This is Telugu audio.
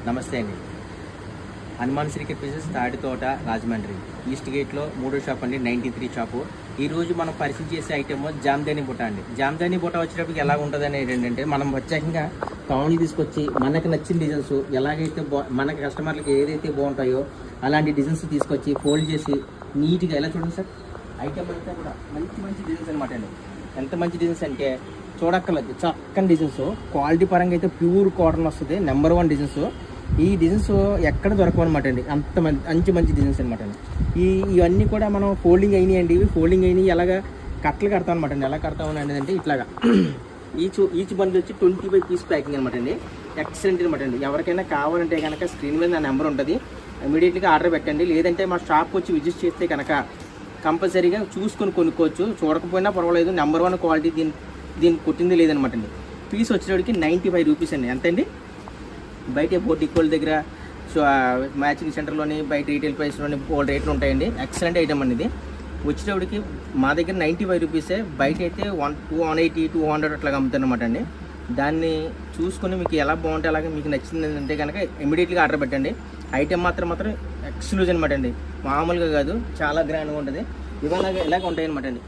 నమస్తే అండి. హనుమాన్ శ్రీకర్ పీసెస్ తాడితోట రాజమండ్రి ఈస్ట్ గేట్లో 3వ షాప్ అండి, 93 షాపు. ఈరోజు మనం పరిచయం చేసే ఐటమ్ జామ్దాని బుట్ట అండి. జామ్దాని బుట్ట వచ్చేటప్పటికి ఎలా ఉంటుంది అనేది ఏంటంటే, మనం ప్రత్యేకంగా టౌన్లు తీసుకొచ్చి మనకు నచ్చిన డిజైన్స్ ఎలాగైతే మనకి కస్టమర్లకి ఏదైతే బాగుంటాయో అలాంటి డిజైన్స్ తీసుకొచ్చి ఫోల్డ్ చేసి నీట్గా ఎలా చూడండి సార్, ఐటమ్ అంతా కూడా మంచి మంచి డిజైన్స్ అనమాట అండి. ఎంత మంచి డిజైన్స్ అంటే చూడక్కర్లేదు, చక్కని డిజైన్స్. క్వాలిటీ పరంగా అయితే ప్యూర్ కాటన్ వస్తుంది, నెంబర్ 1 డిజైన్స్. ఈ డిజైన్స్ ఎక్కడ దొరకవు అనమాట అండి, అంత మంచి డిజైన్స్ అనమాట అండి. ఇవన్నీ కూడా మనం ఫోల్డింగ్ అయినాయండి. ఇవి ఫోల్డింగ్ అయినాయి ఎలాగా కట్టలు కడతాం అనమాట అండి. ఎలా కడతామని అనేది అంటే ఇట్లాగా ఈచ్ బండిల్ వచ్చి 25 పీస్ ప్యాకింగ్ అనమాట అండి. ఎక్సలెంట్ అనమాట అండి. ఎవరికైనా కావాలంటే కనుక స్క్రీన్ మీద నా నెంబర్ ఉంటుంది, ఇమీడియట్గా ఆర్డర్ పెట్టండి. లేదంటే మా షాప్కి వచ్చి విజిట్ చేస్తే కనుక కంపల్సరీగా చూసుకొని కొనుక్కోవచ్చు. చూడకపోయినా పర్వాలేదు, నెంబర్ 1 క్వాలిటీ దీనికి కొట్టింది లేదనమాట అండి. పీస్ వచ్చేటప్పటికి 95 రూపీస్ అండి. ఎంతండి? బయట బోటికోల్ దగ్గర మ్యాచింగ్ సెంటర్లోని బయట రీటైల్ ప్రైస్లోని ఓల్డ్ రేట్లు ఉంటాయండి. ఎక్సలెంట్ ఐటమ్ అనేది వచ్చేటప్పటికి మా దగ్గర 95 రూపీసే. బయట అయితే 180, 200 అట్లా అమ్ముతారనమాట అండి. దాన్ని చూసుకొని మీకు ఎలా బాగుంటే అలాగే మీకు నచ్చింది అంటే కనుక ఇమీడియట్గా ఆర్డర్ పెట్టండి. ఐటమ్ మాత్రం ఎక్స్క్లూజివ్ అనమాట అండి, మామూలుగా కాదు, చాలా గ్రాండ్గా ఉంటుంది. ఇలాగ ఉంటాయి అనమాట అండి.